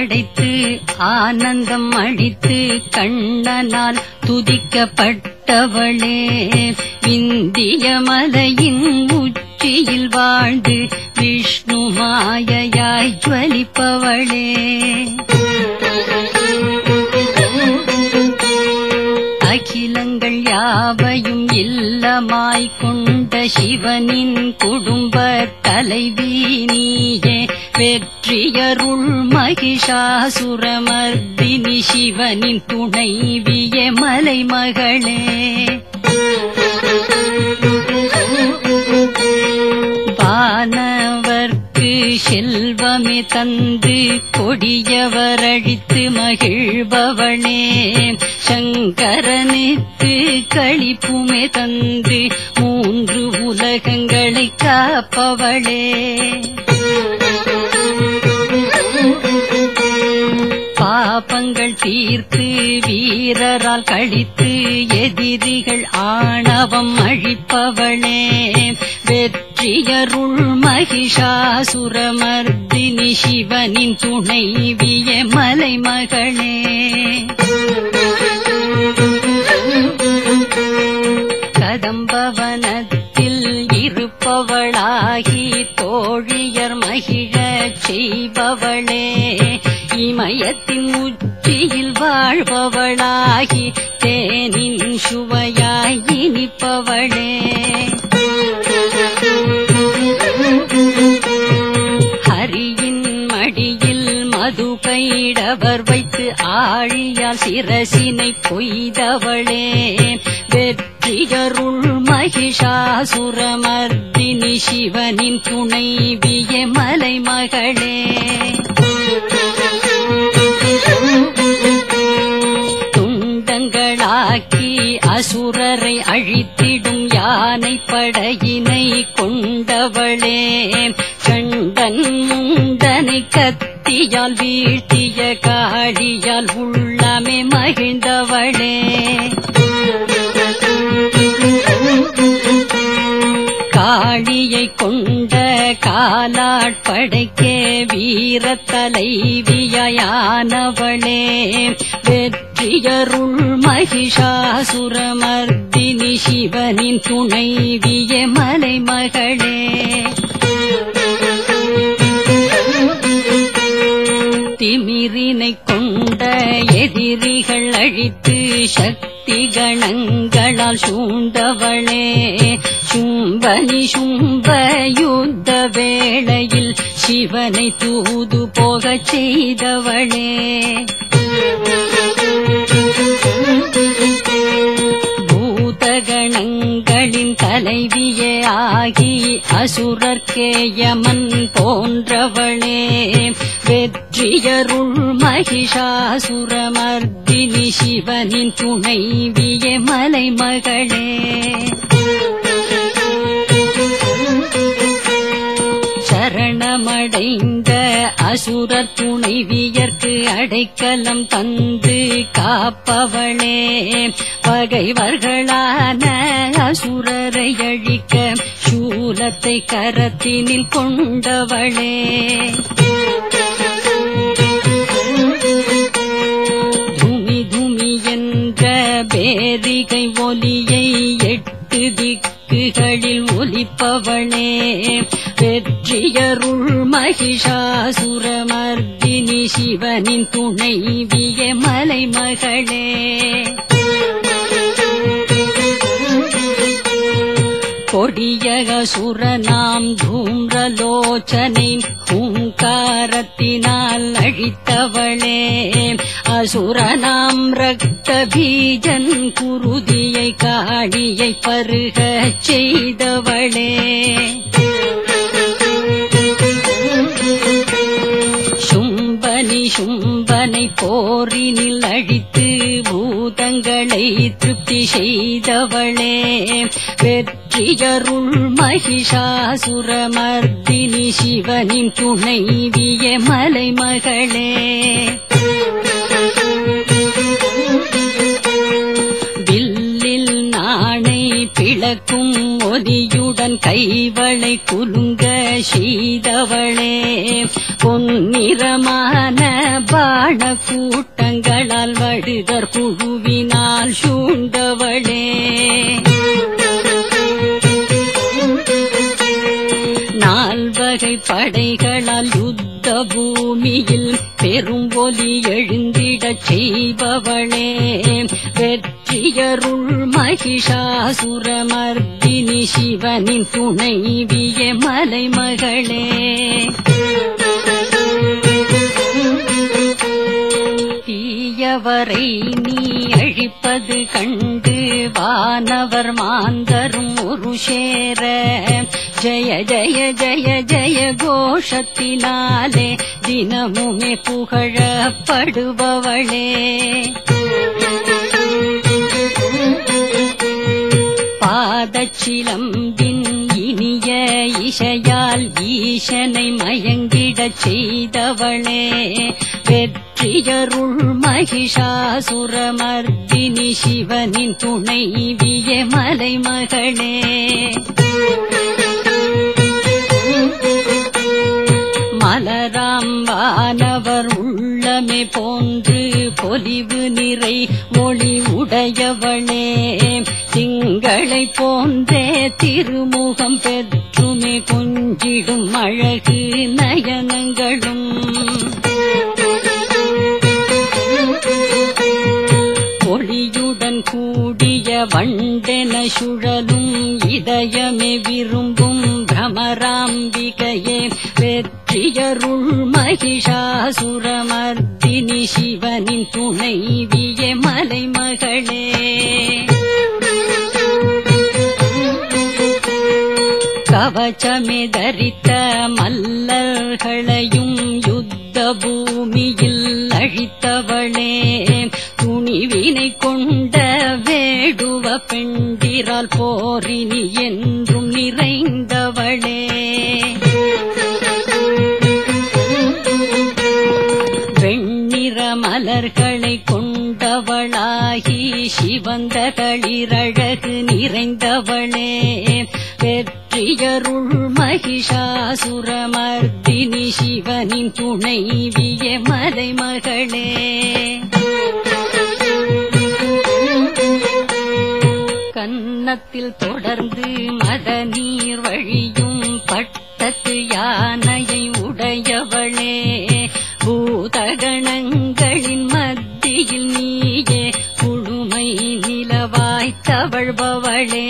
படைத்து ஆனந்தம் அளித்து கண்ணனால் துதிக்கப்பட்டவளே, விந்திய மலையின் உச்சியில் வாழ்ந்து விஷ்ணு மாயையாய் ஜ்வலிப்பவளே, அகிலங்கள் யாவையும் இல்லமாய் கொண்ட சிவனின் குடும்ப தலைவி நீயே, வெற்றியருள் மகிஷாசுரமர்தினி சிவனின் துணைவியே மலைமகளே, வானவர்க்கு செல்வமே தந்து கொடியவரழித்து மகிழ்பவனே, சங்கரனுக்கு களிப்புமே தந்து மூன்று உலகங்களை காப்பவளே, பாபங்கள் தீர்த்து வீரரால் கழித்து எதிரிகள் ஆணவம் அழிப்பவளே, வெற்றியருள் மகிஷாசுரமர்தினி சிவனின் துணைவியே மலைமகளே, கதம்பவனத்தில் இருப்பவளாகி தோழியர் மகிழச் செய்பவளே, இமயத்தின் உச்சியில் வாழ்பவளாகி தேனின் சுவையாய் இனிப்பவளே, ஹரியின் மடியில் மது கைடவர் வைத்து ஆழியால் சிரசினை கொய்தவளே, வெற்றியருள் மகிஷாசுரமர்தினி சிவனின் துணைவியே மலைமகளே, துண்டங்களாக்கி அசுரரை அழித்திடும் யானை படையினை கொண்டவளே, கண்டன் முண்டனை கத்தியால் வீழ்த்திய காளியால் உள்ளமே மகிழ்ந்தவளே, காளியை கொண்ட காலாட்படைக்கே வீர தலைவியானவளே, வெற்றியருள் மகிஷாசுரமர்தினி சிவனின் துணைவியே மலைமகளே, திமிரினை கொண்ட எதிரிகள் அழித்து சக்தி கணங்களால் சூழ்ந்தவளே, சும்பனி சும்ப யுத்த வேளையில் சிவனை தூது போகச் செய்தவளே, பூதகணங்களின் தலைவியே ஆகி அசுரர்க்கே யமன் போன்றவளே, வெற்றியருள் மகிஷாசுரமர்தினி சிவனின் துணைவியே மலைமகளே, சரணமடைந்த அசுரர் துணைவியர்க்கு அடைக்கலம் தந்து காப்பவளே, பகைவர்களான அசுரரை அழிக்க சூலத்தை கரத்தினில் கொண்டவளே, துமி துமி என்ற பேரிகை ஒலியை 8 திக்குகளில் ஒலிப்பவளே, வெற்றியருள் மகிஷாசுரமர்தினி சிவனின் துணைவியே மலைமகளே, கொடிய அசுரனாம் தூம்ரலோச்சனை ஹூங்காரத்தினால் அழித்தவளே, அசுரனாம் ரக்த பீஜன் குருதியை காளியை பருகச் செய்தவளே, சும்பனி சும்பனை போரினில் அழித்து பூதங்களை திருப்தி செய்தவளே, வெற்றியருள் மகிஷாசுரமர்தினி சிவனின் துணைவியே மலைமகளே, வில்லில் நாணை பிளக்கும் ஒலியுடன் பொலியுடன் கைவளை குலுங்க செய்தவளே பொன்னிறமான பாண கூட்டங்களால் வடுகர் புழுவினால் சூழ்ந்தவளே நால்வகை படைகளால் யுத்த பூமியில் பெரும் ஒலி எழுந்திடச் செய்பவளே வெற்றியருள் மகிஷாசுரமர்த்தினி சிவனின் துணைவிய மலைமகளே தீயவரை நீ அழிப்பது கண்டு வானவர் மாந்தரும் ஒரு சேர ஜய ஜய ஜய ஜய கோஷத்தினாலே தினமுமே புகழப்படுபவளே பாதச்சிலம்பின் இனிய இசையால் ஈசனை மயங்கிடச் செய்தவளே வெற்றியருள் மகிஷாசுரமர்த்தினி சிவனின் துணைவிய மலைமகளே மலராம் வானவர் உள்ளமே போன்று பொலிவு நிறை மொழி உடையவளே திங்களை போன்றே திருமுகம் பெற்றுமே கொஞ்சிடும் அழகு நயனங்களும் ஒளியுடன் கூடிய வண்டென சுழலும் இதயமே விரும்பும் பிரமராம்பிகையே வெற்றியருள் மகிஷாசுரமர்த்தினி சிவனின் துணைவிய மலைமகளே கவச்சமே தரித்த மல்லர்களையும் யுத்த பூமியில் அழித்தவளே துணிவினை கொண்ட வேடுவ பெண்டிரால் போரினி என்றும் நிறைந்தவளே வெண்ணிற மலர்களை கொண்டவளாகி சிவந்த களிரழகு நிறைந்தவளே வெற்றியருள் மகிஷாசுரமர்த்தினி சிவனின் துணைவிய மலைமகளே கன்னத்தில் தொடர்ந்து மத நீர் வழியும் பட்டத்து யானையை உடையவளே பூதகணங்களின் மத்தியில் நீயே குழுமை நிலவாய் தவழ்பவளே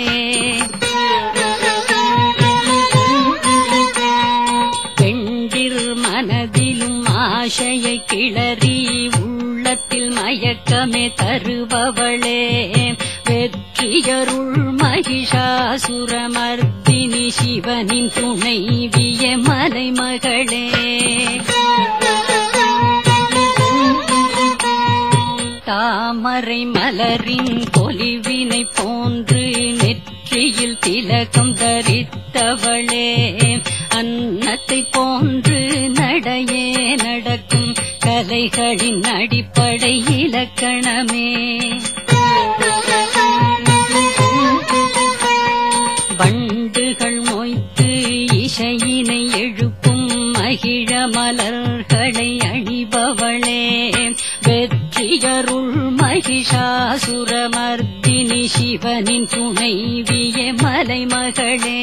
பெண்டிர் மனதிலும் ஆசையை கிளறி உள்ளத்தில் மயக்கமே தருபவளே வெற்றியருள் மகிஷாசுரமர்த்தினி சிவனின் துணைவிய மலைமகளே தாமரை மலரின் பொலிவினை போன்று நெற்றியில் திலகம் தரித்தவளே அன்னத்தை போன்று நடையே நடக்கும் கலைகளின் அடிப்படை இலக்கணமே வண்டுகள் மொய்த்து இசையினை எழுப்பும் மகிழ மலர்களை அணிபவளே வெற்றியருள் மகிஷாசுரமர்த்தினி சிவனின் துணைவிய மலைமகளே